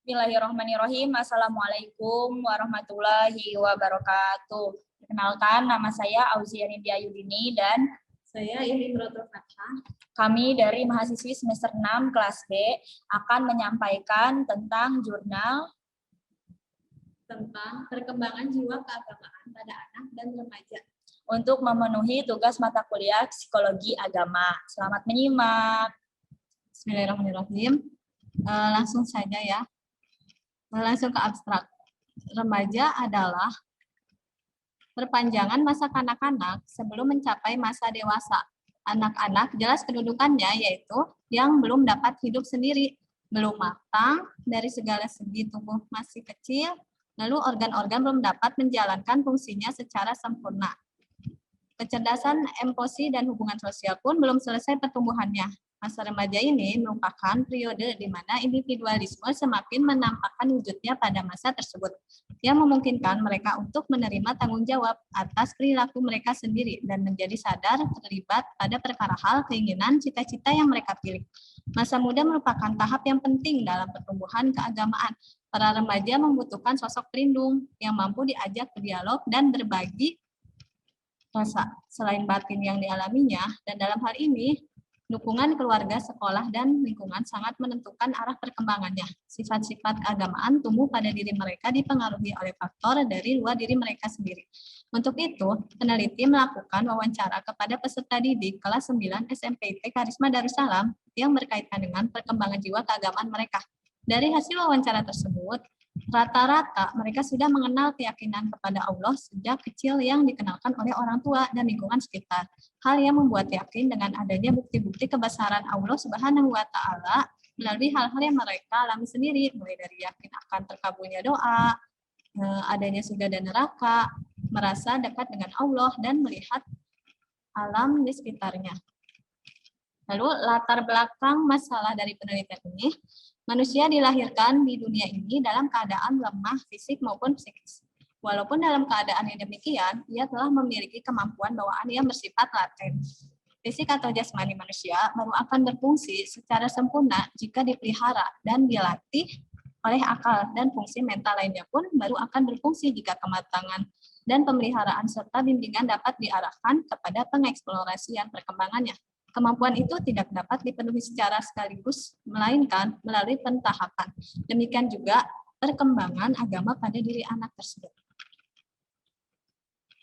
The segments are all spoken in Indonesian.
Bismillahirrahmanirrahim. Assalamualaikum warahmatullahi wabarakatuh. Perkenalkan, nama saya Auziani Yudini dan saya Irin Broto Fathah. Kami dari mahasiswi semester 6 kelas B akan menyampaikan tentang jurnal tentang perkembangan jiwa keagamaan pada anak dan remaja untuk memenuhi tugas mata kuliah psikologi agama. Selamat menyimak. Bismillahirrahmanirrahim. Langsung saja ya. Langsung ke abstrak. Remaja adalah perpanjangan masa kanak-kanak sebelum mencapai masa dewasa. Anak-anak jelas kedudukannya yaitu yang belum dapat hidup sendiri, belum matang dari segala segi tubuh masih kecil, lalu organ-organ belum dapat menjalankan fungsinya secara sempurna. Kecerdasan, emosi, dan hubungan sosial pun belum selesai pertumbuhannya. Masa remaja ini merupakan periode di mana individualisme semakin menampakkan wujudnya pada masa tersebut, yang memungkinkan mereka untuk menerima tanggung jawab atas perilaku mereka sendiri dan menjadi sadar terlibat pada perkara hal, keinginan, cita-cita yang mereka pilih. Masa muda merupakan tahap yang penting dalam pertumbuhan keagamaan. Para remaja membutuhkan sosok pelindung yang mampu diajak berdialog dan berbagi rasa selain batin yang dialaminya, dan dalam hal ini dukungan keluarga, sekolah, dan lingkungan sangat menentukan arah perkembangannya. Sifat-sifat keagamaan tumbuh pada diri mereka dipengaruhi oleh faktor dari luar diri mereka sendiri. Untuk itu, peneliti melakukan wawancara kepada peserta didik kelas 9 SMP IT Karisma Darussalam yang berkaitan dengan perkembangan jiwa keagamaan mereka. Dari hasil wawancara tersebut, rata-rata mereka sudah mengenal keyakinan kepada Allah sejak kecil yang dikenalkan oleh orang tua dan lingkungan sekitar. Hal yang membuat yakin dengan adanya bukti-bukti kebesaran Allah Subhanahu wa Ta'ala melalui hal-hal yang mereka alami sendiri, mulai dari yakin akan terkabulnya doa, adanya surga dan neraka, merasa dekat dengan Allah, dan melihat alam di sekitarnya. Lalu latar belakang masalah dari penelitian ini, manusia dilahirkan di dunia ini dalam keadaan lemah fisik maupun psikis. Walaupun dalam keadaan yang demikian, ia telah memiliki kemampuan bawaan yang bersifat laten. Fisik atau jasmani manusia baru akan berfungsi secara sempurna jika dipelihara dan dilatih oleh akal, dan fungsi mental lainnya pun baru akan berfungsi jika kematangan dan pemeliharaan serta bimbingan dapat diarahkan kepada pengeksplorasian perkembangannya. Kemampuan itu tidak dapat dipenuhi secara sekaligus, melainkan melalui pentahapan. Demikian juga perkembangan agama pada diri anak tersebut.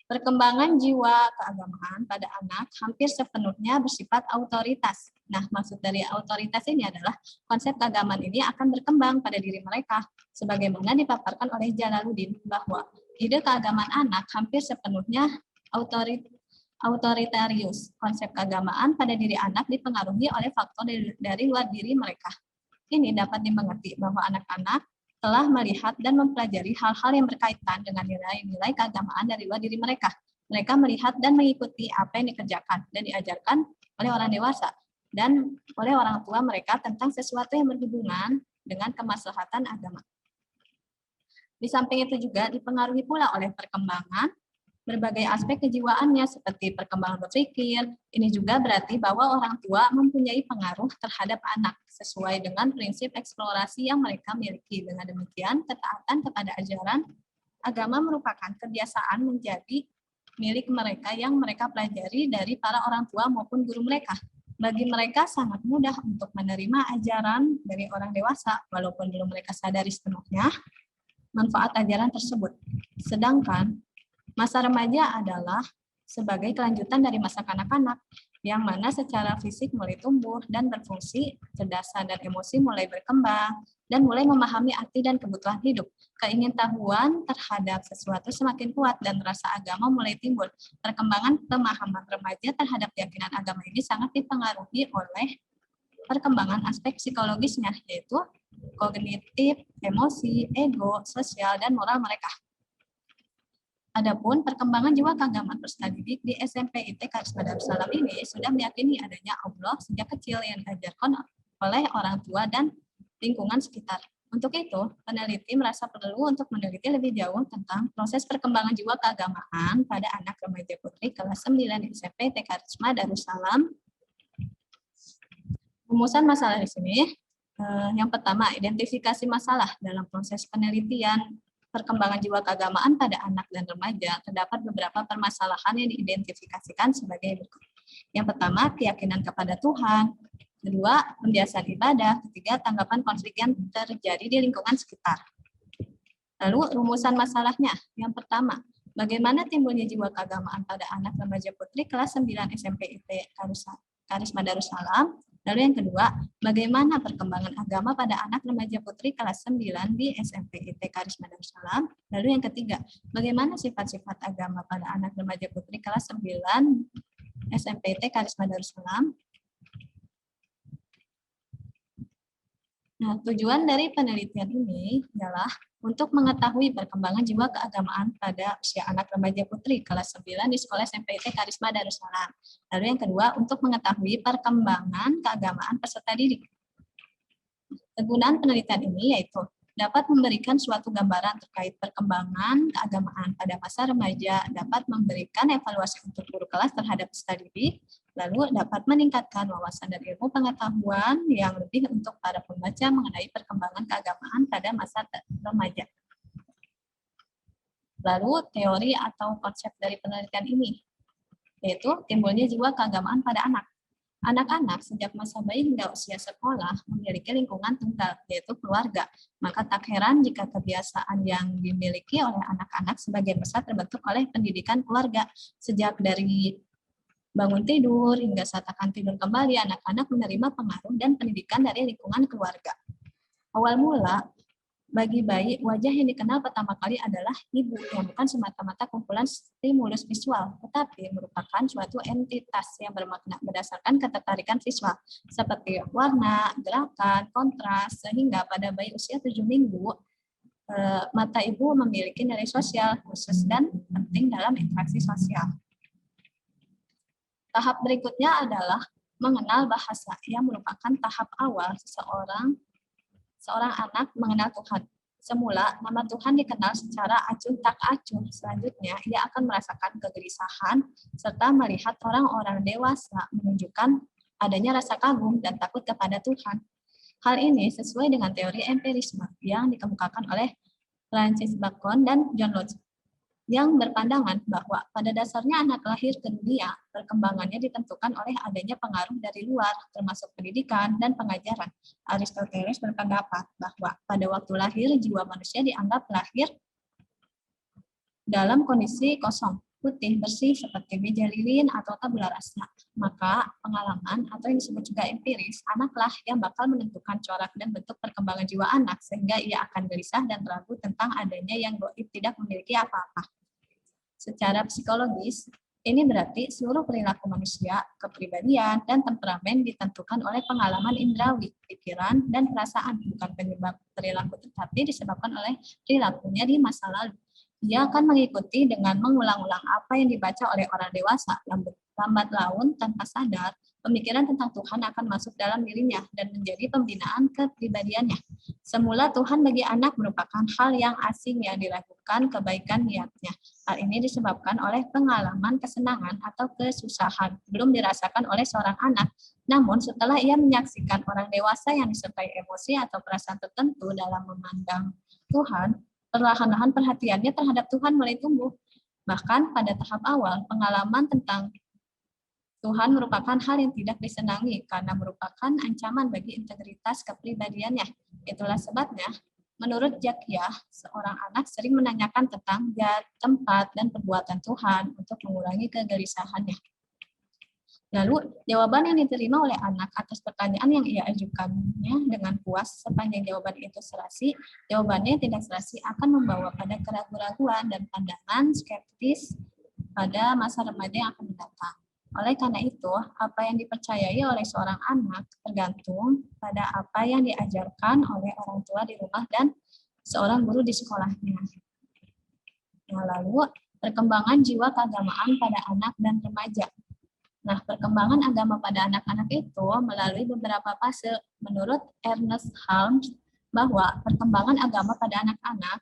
Perkembangan jiwa keagamaan pada anak hampir sepenuhnya bersifat otoritas. Nah, maksud dari otoritas ini adalah konsep keagamaan ini akan berkembang pada diri mereka, sebagaimana dipaparkan oleh Jalaluddin bahwa ide keagamaan anak hampir sepenuhnya autoritarius. Konsep keagamaan pada diri anak dipengaruhi oleh faktor dari luar diri mereka. Ini dapat dimengerti bahwa anak-anak telah melihat dan mempelajari hal-hal yang berkaitan dengan nilai-nilai keagamaan dari luar diri mereka. Mereka melihat dan mengikuti apa yang dikerjakan dan diajarkan oleh orang dewasa dan oleh orang tua mereka tentang sesuatu yang berhubungan dengan kemaslahatan agama. Di samping itu juga dipengaruhi pula oleh perkembangan berbagai aspek kejiwaannya seperti perkembangan berpikir. Ini juga berarti bahwa orang tua mempunyai pengaruh terhadap anak sesuai dengan prinsip eksplorasi yang mereka miliki. Dengan demikian, ketaatan kepada ajaran agama merupakan kebiasaan menjadi milik mereka yang mereka pelajari dari para orang tua maupun guru mereka. Bagi mereka sangat mudah untuk menerima ajaran dari orang dewasa walaupun belum mereka sadari sepenuhnya manfaat ajaran tersebut. Sedangkan masa remaja adalah sebagai kelanjutan dari masa kanak-kanak, yang mana secara fisik mulai tumbuh dan berfungsi, kecerdasan dan emosi mulai berkembang, dan mulai memahami arti dan kebutuhan hidup. Keingintahuan terhadap sesuatu semakin kuat dan rasa agama mulai timbul. Perkembangan pemahaman remaja terhadap keyakinan agama ini sangat dipengaruhi oleh perkembangan aspek psikologisnya, yaitu kognitif, emosi, ego, sosial, dan moral mereka. Adapun perkembangan jiwa keagamaan peserta didik di SMP IT Karisma Darussalam ini sudah meyakini adanya Allah sejak kecil yang diajarkan oleh orang tua dan lingkungan sekitar. Untuk itu, peneliti merasa perlu untuk meneliti lebih jauh tentang proses perkembangan jiwa keagamaan pada anak remaja putri kelas 9 SMP IT Karisma Darussalam. Rumusan masalah di sini. Yang pertama, identifikasi masalah dalam proses penelitian perkembangan jiwa keagamaan pada anak dan remaja. Terdapat beberapa permasalahan yang diidentifikasikan sebagai berikut. Yang pertama, keyakinan kepada Tuhan. Kedua, pembiasaan ibadah. Ketiga, tanggapan konflik yang terjadi di lingkungan sekitar. Lalu, rumusan masalahnya. Yang pertama, bagaimana timbulnya jiwa keagamaan pada anak remaja putri kelas 9 SMP IT Karisma Darussalam. Lalu yang kedua, bagaimana perkembangan agama pada anak remaja putri kelas 9 di SMP IT Karisma Darussalam. Lalu yang ketiga, bagaimana sifat-sifat agama pada anak remaja putri kelas 9 SMP IT Karisma Darussalam. Nah, tujuan dari penelitian ini adalah untuk mengetahui perkembangan jiwa keagamaan pada usia anak remaja putri kelas 9 di sekolah SMP IT Karisma Darussalam. Lalu yang kedua, untuk mengetahui perkembangan keagamaan peserta didik. Kegunaan penelitian ini yaitu dapat memberikan suatu gambaran terkait perkembangan keagamaan pada masa remaja, dapat memberikan evaluasi untuk guru kelas terhadap peserta didik, lalu dapat meningkatkan wawasan dan ilmu pengetahuan yang lebih untuk para pembaca mengenai perkembangan keagamaan pada masa remaja. Lalu teori atau konsep dari penelitian ini, yaitu timbulnya jiwa keagamaan pada anak. Anak-anak sejak masa bayi hingga usia sekolah memiliki lingkungan tunggal, yaitu keluarga. Maka tak heran jika kebiasaan yang dimiliki oleh anak-anak sebagian besar terbentuk oleh pendidikan keluarga. Sejak dari bangun tidur hingga saat akan tidur kembali, anak-anak menerima pengaruh dan pendidikan dari lingkungan keluarga. Awal mula, bagi bayi, wajah yang dikenal pertama kali adalah ibu, yang bukan semata-mata kumpulan stimulus visual, tetapi merupakan suatu entitas yang bermakna berdasarkan ketertarikan visual, seperti warna, gerakan, kontras, sehingga pada bayi usia 7 minggu, mata ibu memiliki nilai sosial khusus dan penting dalam interaksi sosial. Tahap berikutnya adalah mengenal bahasa, yang merupakan tahap awal seorang anak mengenal Tuhan. Semula, nama Tuhan dikenal secara acuh tak acuh. Selanjutnya, ia akan merasakan kegelisahan serta melihat orang-orang dewasa menunjukkan adanya rasa kagum dan takut kepada Tuhan. Hal ini sesuai dengan teori empirisme yang dikemukakan oleh Francis Bacon dan John Locke, yang berpandangan bahwa pada dasarnya anak lahir ke dunia, perkembangannya ditentukan oleh adanya pengaruh dari luar, termasuk pendidikan dan pengajaran. Aristoteles berpendapat bahwa pada waktu lahir, jiwa manusia dianggap lahir dalam kondisi kosong, putih, bersih, seperti meja lilin atau tabula rasa. Maka pengalaman atau yang disebut juga empiris, anaklah yang bakal menentukan corak dan bentuk perkembangan jiwa anak, sehingga ia akan gelisah dan ragu tentang adanya yang gaib tidak memiliki apa-apa. Secara psikologis, ini berarti seluruh perilaku manusia, kepribadian, dan temperamen ditentukan oleh pengalaman indrawi, pikiran, dan perasaan, bukan penyebab perilaku, tetapi disebabkan oleh perilakunya di masa lalu. Ia akan mengikuti dengan mengulang-ulang apa yang dibaca oleh orang dewasa. Lambat laun, tanpa sadar, pemikiran tentang Tuhan akan masuk dalam dirinya dan menjadi pembinaan kepribadiannya. Semula Tuhan bagi anak merupakan hal yang asing yang diragukan kebaikan niatnya. Hal ini disebabkan oleh pengalaman kesenangan atau kesusahan belum dirasakan oleh seorang anak. Namun setelah ia menyaksikan orang dewasa yang disertai emosi atau perasaan tertentu dalam memandang Tuhan, perlahan-lahan perhatiannya terhadap Tuhan mulai tumbuh. Bahkan pada tahap awal, pengalaman tentang Tuhan merupakan hal yang tidak disenangi karena merupakan ancaman bagi integritas kepribadiannya. Itulah sebabnya, menurut Jakiah, seorang anak sering menanyakan tentang tempat dan perbuatan Tuhan untuk mengurangi kegelisahannya. Lalu, jawaban yang diterima oleh anak atas pertanyaan yang ia ajukannya dengan puas, sepanjang jawaban itu serasi, jawabannya yang tidak serasi akan membawa pada keraguan-raguan dan pandangan skeptis pada masa remaja yang akan datang. Oleh karena itu, apa yang dipercayai oleh seorang anak tergantung pada apa yang diajarkan oleh orang tua di rumah dan seorang guru di sekolahnya. Nah, lalu, perkembangan jiwa keagamaan pada anak dan remaja. Nah, perkembangan agama pada anak-anak itu melalui beberapa fase. Menurut Ernest Holmes, bahwa perkembangan agama pada anak-anak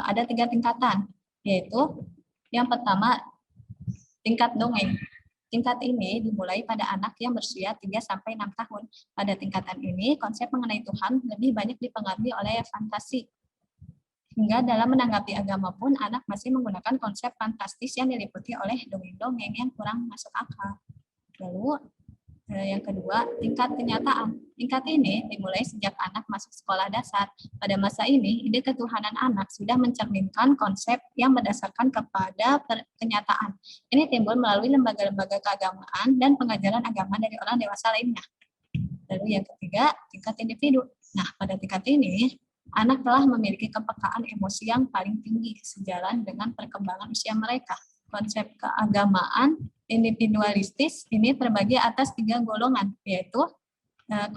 ada 3 tingkatan, yaitu yang pertama, tingkat dongeng. Tingkat ini dimulai pada anak yang berusia 3-6 tahun. Pada tingkatan ini, konsep mengenai Tuhan lebih banyak dipengaruhi oleh fantasi. Hingga dalam menanggapi agama pun, anak masih menggunakan konsep fantastis yang diliputi oleh dongeng-dongeng yang kurang masuk akal. Lalu, yang kedua, tingkat kenyataan. Tingkat ini dimulai sejak anak masuk sekolah dasar. Pada masa ini, ide ketuhanan anak sudah mencerminkan konsep yang berdasarkan kepada kenyataan. Ini timbul melalui lembaga-lembaga keagamaan dan pengajaran agama dari orang dewasa lainnya. Lalu yang ketiga, tingkat individu. Nah, pada tingkat ini, anak telah memiliki kepekaan emosi yang paling tinggi sejalan dengan perkembangan usia mereka. Konsep keagamaan individualistis ini terbagi atas 3 golongan, yaitu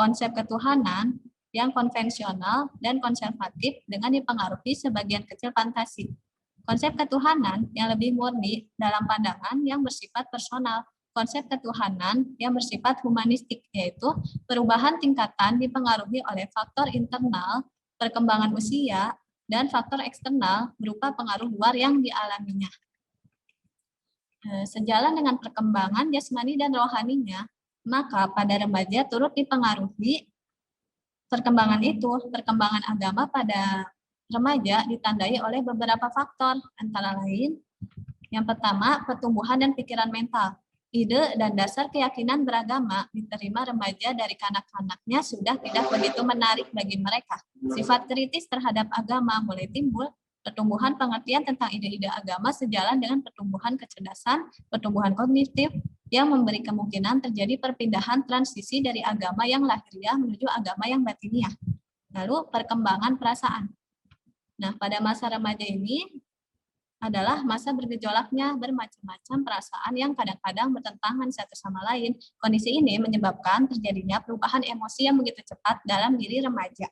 konsep ketuhanan yang konvensional dan konservatif dengan dipengaruhi sebagian kecil fantasi. Konsep ketuhanan yang lebih murni dalam pandangan yang bersifat personal. Konsep ketuhanan yang bersifat humanistik, yaitu perubahan tingkatan dipengaruhi oleh faktor internal, perkembangan usia, dan faktor eksternal berupa pengaruh luar yang dialaminya. Sejalan dengan perkembangan jasmani dan rohaninya, maka pada remaja turut dipengaruhi perkembangan itu. Perkembangan agama pada remaja ditandai oleh beberapa faktor, antara lain, yang pertama, pertumbuhan dan pikiran mental. Ide dan dasar keyakinan beragama diterima remaja dari kanak-kanaknya sudah tidak begitu menarik bagi mereka. Sifat kritis terhadap agama mulai timbul. Pertumbuhan pengertian tentang ide-ide agama sejalan dengan pertumbuhan kecerdasan, pertumbuhan kognitif, yang memberi kemungkinan terjadi perpindahan transisi dari agama yang lahiriah menuju agama yang batiniah. Lalu perkembangan perasaan. Nah, pada masa remaja ini adalah masa bergejolaknya bermacam-macam perasaan yang kadang-kadang bertentangan satu sama lain. Kondisi ini menyebabkan terjadinya perubahan emosi yang begitu cepat dalam diri remaja.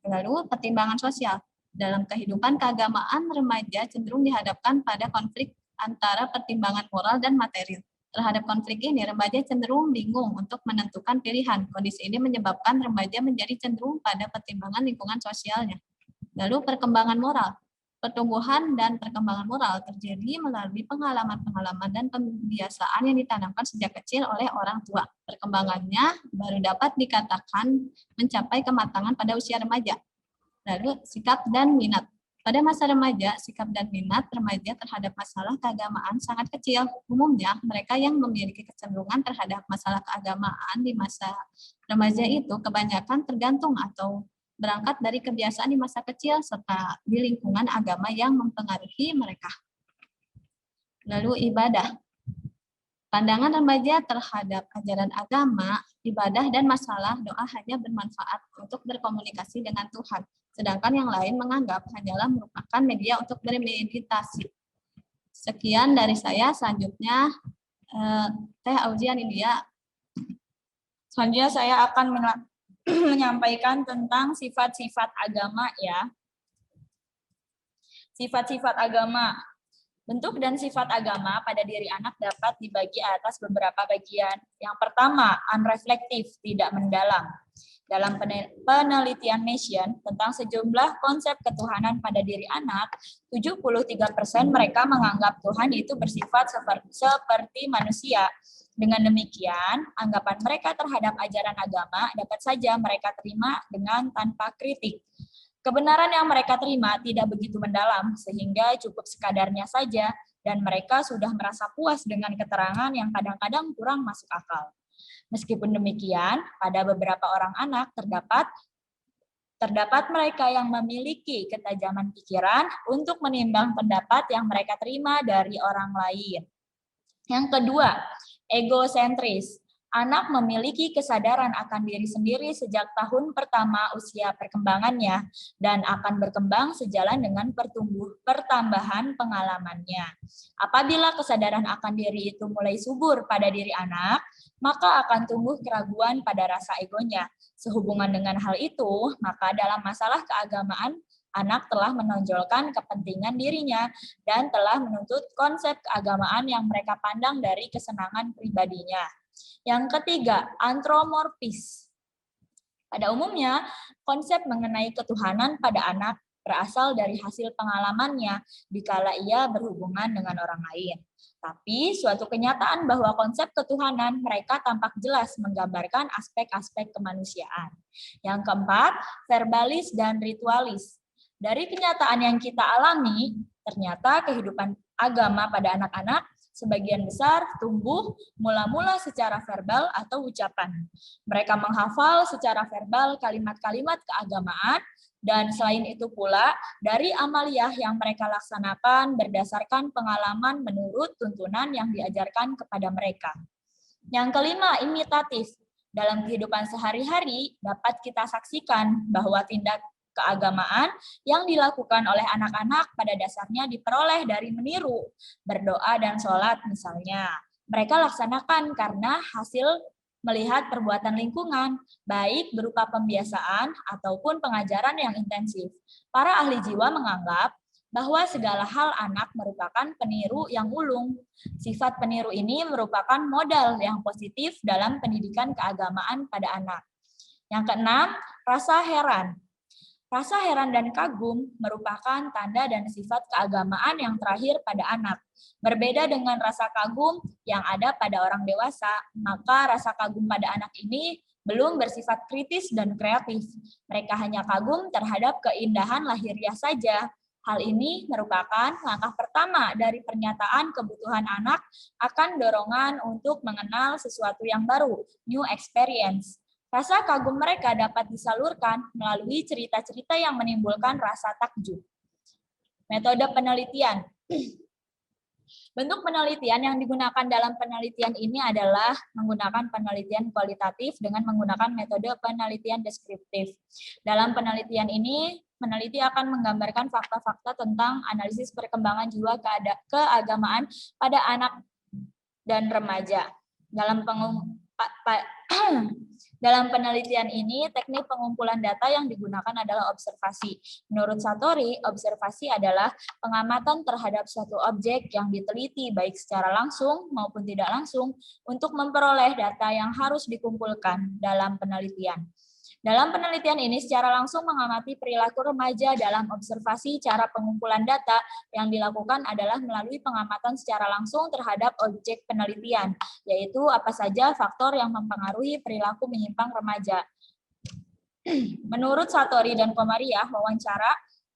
Lalu pertimbangan sosial. Dalam kehidupan keagamaan, remaja cenderung dihadapkan pada konflik antara pertimbangan moral dan material. Terhadap konflik ini, remaja cenderung bingung untuk menentukan pilihan. Kondisi ini menyebabkan remaja menjadi cenderung pada pertimbangan lingkungan sosialnya. Lalu perkembangan moral. Pertumbuhan dan perkembangan moral terjadi melalui pengalaman-pengalaman dan kebiasaan yang ditanamkan sejak kecil oleh orang tua. Perkembangannya baru dapat dikatakan mencapai kematangan pada usia remaja. Lalu sikap dan minat. Pada masa remaja, sikap dan minat remaja terhadap masalah keagamaan sangat kecil. Umumnya, mereka yang memiliki kecenderungan terhadap masalah keagamaan di masa remaja itu kebanyakan tergantung atau berangkat dari kebiasaan di masa kecil serta di lingkungan agama yang mempengaruhi mereka. Lalu ibadah. Pandangan remaja terhadap ajaran agama, ibadah, dan masalah doa hanya bermanfaat untuk berkomunikasi dengan Tuhan. Sedangkan yang lain menganggap hanyalah merupakan media untuk bermeditasi. Sekian dari saya. Selanjutnya, Teh Auzian India. Selanjutnya saya akan menyampaikan tentang sifat-sifat agama ya. Sifat-sifat agama. Bentuk dan sifat agama pada diri anak dapat dibagi atas beberapa bagian. Yang pertama, unreflektif, tidak mendalam. Dalam penelitian Nation tentang sejumlah konsep ketuhanan pada diri anak, 73% mereka menganggap Tuhan itu bersifat seperti manusia. Dengan demikian, anggapan mereka terhadap ajaran agama dapat saja mereka terima dengan tanpa kritik. Kebenaran yang mereka terima tidak begitu mendalam, sehingga cukup sekadarnya saja, dan mereka sudah merasa puas dengan keterangan yang kadang-kadang kurang masuk akal. Meskipun demikian, pada beberapa orang anak terdapat mereka yang memiliki ketajaman pikiran untuk menimbang pendapat yang mereka terima dari orang lain. Yang kedua, egosentris. Anak memiliki kesadaran akan diri sendiri sejak tahun pertama usia perkembangannya dan akan berkembang sejalan dengan pertambahan pengalamannya. Apabila kesadaran akan diri itu mulai subur pada diri anak, maka akan tumbuh keraguan pada rasa egonya. Sehubungan dengan hal itu, maka dalam masalah keagamaan, anak telah menonjolkan kepentingan dirinya dan telah menuntut konsep keagamaan yang mereka pandang dari kesenangan pribadinya. Yang ketiga, antromorfis. Pada umumnya, konsep mengenai ketuhanan pada anak berasal dari hasil pengalamannya dikala ia berhubungan dengan orang lain. Tapi suatu kenyataan bahwa konsep ketuhanan mereka tampak jelas menggambarkan aspek-aspek kemanusiaan. Yang keempat, verbalis dan ritualis. Dari kenyataan yang kita alami, ternyata kehidupan agama pada anak-anak sebagian besar tumbuh mula-mula secara verbal atau ucapan. Mereka menghafal secara verbal kalimat-kalimat keagamaan, dan selain itu pula dari amaliyah yang mereka laksanakan berdasarkan pengalaman menurut tuntunan yang diajarkan kepada mereka. Yang kelima, imitatif. Dalam kehidupan sehari-hari dapat kita saksikan bahwa tindak keagamaan yang dilakukan oleh anak-anak pada dasarnya diperoleh dari meniru, berdoa dan sholat misalnya. Mereka laksanakan karena hasil melihat perbuatan lingkungan, baik berupa pembiasaan ataupun pengajaran yang intensif. Para ahli jiwa menganggap bahwa segala hal anak merupakan peniru yang ulung. Sifat peniru ini merupakan modal yang positif dalam pendidikan keagamaan pada anak. Yang keenam, rasa heran. Rasa heran dan kagum merupakan tanda dan sifat keagamaan yang terakhir pada anak. Berbeda dengan rasa kagum yang ada pada orang dewasa, maka rasa kagum pada anak ini belum bersifat kritis dan kreatif. Mereka hanya kagum terhadap keindahan lahiriah saja. Hal ini merupakan langkah pertama dari pernyataan kebutuhan anak akan dorongan untuk mengenal sesuatu yang baru, new experience. Rasa kagum mereka dapat disalurkan melalui cerita-cerita yang menimbulkan rasa takjub. Metode penelitian. Bentuk penelitian yang digunakan dalam penelitian ini adalah menggunakan penelitian kualitatif dengan menggunakan metode penelitian deskriptif. Dalam penelitian ini, peneliti akan menggambarkan fakta-fakta tentang analisis perkembangan jiwa keagamaan pada anak dan remaja. Dalam penelitian ini, teknik pengumpulan data yang digunakan adalah observasi. Menurut Satori, observasi adalah pengamatan terhadap suatu objek yang diteliti baik secara langsung maupun tidak langsung untuk memperoleh data yang harus dikumpulkan dalam penelitian. Dalam penelitian ini secara langsung mengamati perilaku remaja dalam observasi cara pengumpulan data yang dilakukan adalah melalui pengamatan secara langsung terhadap objek penelitian, yaitu apa saja faktor yang mempengaruhi perilaku menyimpang remaja. Menurut Satori dan Komariah, wawancara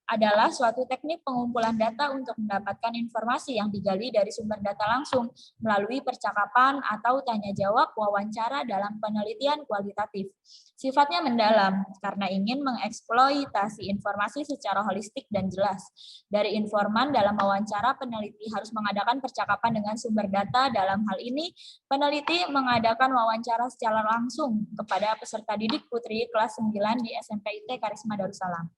adalah suatu teknik pengumpulan data untuk mendapatkan informasi yang digali dari sumber data langsung melalui percakapan atau tanya jawab wawancara dalam penelitian kualitatif. Sifatnya mendalam karena ingin mengeksploitasi informasi secara holistik dan jelas. Dari informan dalam wawancara, peneliti harus mengadakan percakapan dengan sumber data. Dalam hal ini, peneliti mengadakan wawancara secara langsung kepada peserta didik putri kelas 9 di SMP IT Karisma Darussalam.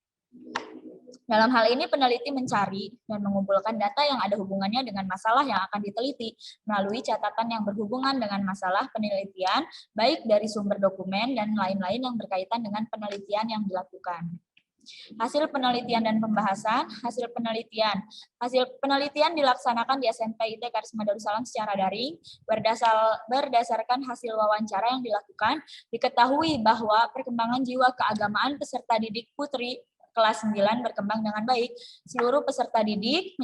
Dalam hal ini, peneliti mencari dan mengumpulkan data yang ada hubungannya dengan masalah yang akan diteliti melalui catatan yang berhubungan dengan masalah penelitian, baik dari sumber dokumen dan lain-lain yang berkaitan dengan penelitian yang dilakukan. Hasil penelitian dan pembahasan. Hasil penelitian dilaksanakan di SMP IT Karisma Darussalam secara daring. Berdasarkan hasil wawancara yang dilakukan, diketahui bahwa perkembangan jiwa keagamaan peserta didik putri kelas 9 berkembang dengan baik. Seluruh peserta didik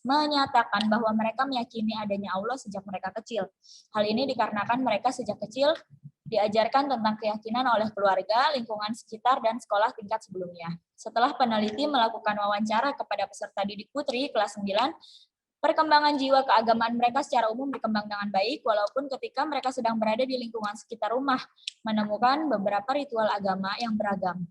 menyatakan bahwa mereka meyakini adanya Allah sejak mereka kecil. Hal ini dikarenakan mereka sejak kecil diajarkan tentang keyakinan oleh keluarga, lingkungan sekitar, dan sekolah tingkat sebelumnya. Setelah peneliti melakukan wawancara kepada peserta didik putri kelas 9, perkembangan jiwa keagamaan mereka secara umum berkembang dengan baik, walaupun ketika mereka sedang berada di lingkungan sekitar rumah, menemukan beberapa ritual agama yang beragam.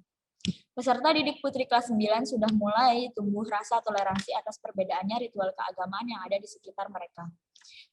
Peserta didik putri kelas 9 sudah mulai tumbuh rasa toleransi atas perbedaannya ritual keagamaan yang ada di sekitar mereka.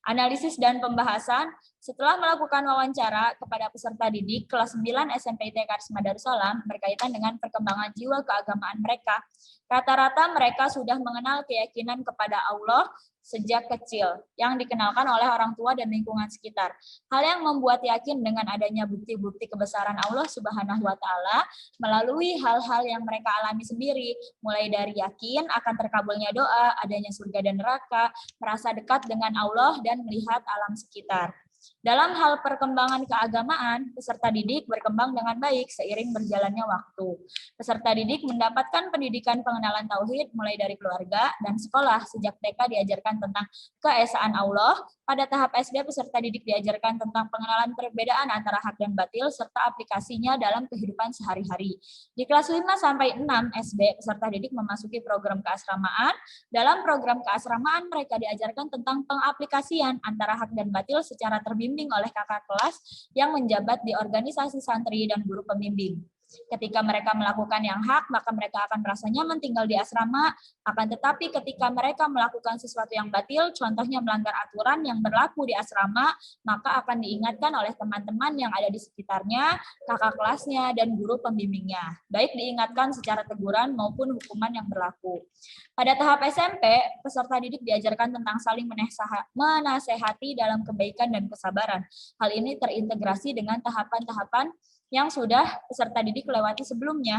Analisis dan pembahasan. Setelah melakukan wawancara kepada peserta didik kelas 9 SMP IT Karisma Darussalam berkaitan dengan perkembangan jiwa keagamaan mereka, rata-rata mereka sudah mengenal keyakinan kepada Allah sejak kecil yang dikenalkan oleh orang tua dan lingkungan sekitar. Hal yang membuat yakin dengan adanya bukti-bukti kebesaran Allah Subhanahu wa taala melalui hal-hal yang mereka alami sendiri, mulai dari yakin akan terkabulnya doa, adanya surga dan neraka, merasa dekat dengan Allah dan melihat alam sekitar. Dalam hal perkembangan keagamaan, peserta didik berkembang dengan baik seiring berjalannya waktu. Peserta didik mendapatkan pendidikan pengenalan tauhid mulai dari keluarga dan sekolah. Sejak TK diajarkan tentang keesaan Allah. Pada tahap SD, peserta didik diajarkan tentang pengenalan perbedaan antara hak dan batil serta aplikasinya dalam kehidupan sehari-hari. Di kelas 5 sampai 6 SD, peserta didik memasuki program keasramaan. Dalam program keasramaan, mereka diajarkan tentang pengaplikasian antara hak dan batil secara terbimbing oleh kakak kelas yang menjabat di organisasi santri dan guru pembimbing. Ketika mereka melakukan yang hak, maka mereka akan merasa nyaman tinggal di asrama. Akan tetapi ketika mereka melakukan sesuatu yang batil, contohnya melanggar aturan yang berlaku di asrama, maka akan diingatkan oleh teman-teman yang ada di sekitarnya, kakak kelasnya, dan guru pembimbingnya. Baik diingatkan secara teguran maupun hukuman yang berlaku. Pada tahap SMP, peserta didik diajarkan tentang saling menasehati dalam kebaikan dan kesabaran. Hal ini terintegrasi dengan tahapan-tahapan yang sudah peserta didik lewati sebelumnya.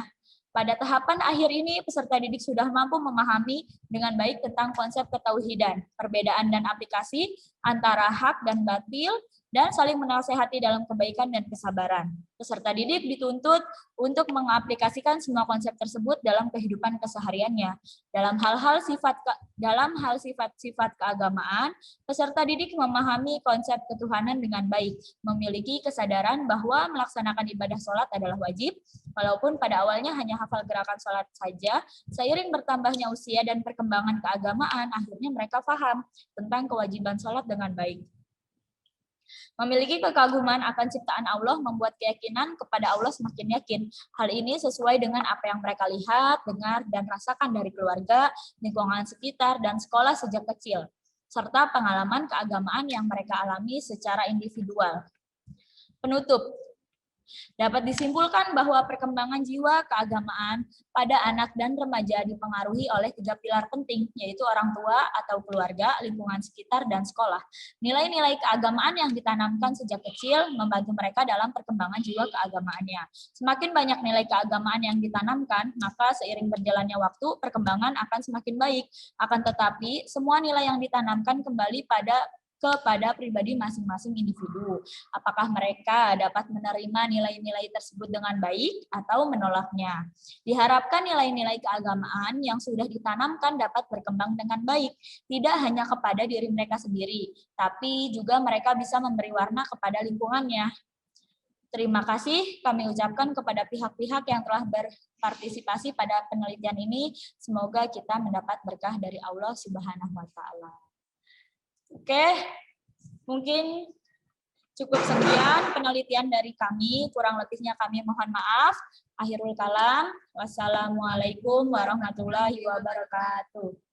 Pada tahapan akhir ini, peserta didik sudah mampu memahami dengan baik tentang konsep ketauhidan, perbedaan dan aplikasi antara hak dan batil, dan saling menasehati dalam kebaikan dan kesabaran. Peserta didik dituntut untuk mengaplikasikan semua konsep tersebut dalam kehidupan kesehariannya. Dalam hal sifat-sifat keagamaan, peserta didik memahami konsep ketuhanan dengan baik, memiliki kesadaran bahwa melaksanakan ibadah sholat adalah wajib, walaupun pada awalnya hanya hafal gerakan sholat saja. Seiring bertambahnya usia dan perkembangan keagamaan, akhirnya mereka paham tentang kewajiban sholat dengan baik. Memiliki kekaguman akan ciptaan Allah membuat keyakinan kepada Allah semakin yakin. Hal ini sesuai dengan apa yang mereka lihat, dengar, dan rasakan dari keluarga, lingkungan sekitar, dan sekolah sejak kecil, serta pengalaman keagamaan yang mereka alami secara individual. Penutup. Dapat disimpulkan bahwa perkembangan jiwa keagamaan pada anak dan remaja dipengaruhi oleh 3 pilar penting, yaitu orang tua atau keluarga, lingkungan sekitar, dan sekolah. Nilai-nilai keagamaan yang ditanamkan sejak kecil membantu mereka dalam perkembangan jiwa keagamaannya. Semakin banyak nilai keagamaan yang ditanamkan, maka seiring berjalannya waktu, perkembangan akan semakin baik. Akan tetapi, semua nilai yang ditanamkan kembali kepada pribadi masing-masing individu. Apakah mereka dapat menerima nilai-nilai tersebut dengan baik atau menolaknya. Diharapkan nilai-nilai keagamaan yang sudah ditanamkan dapat berkembang dengan baik, tidak hanya kepada diri mereka sendiri, tapi juga mereka bisa memberi warna kepada lingkungannya. Terima kasih kami ucapkan kepada pihak-pihak yang telah berpartisipasi pada penelitian ini. Semoga kita mendapat berkah dari Allah Subhanahu wa Ta'ala. Oke, mungkin cukup sekian penelitian dari kami. Kurang lebihnya kami mohon maaf. Akhirul kalam. Wassalamualaikum warahmatullahi wabarakatuh.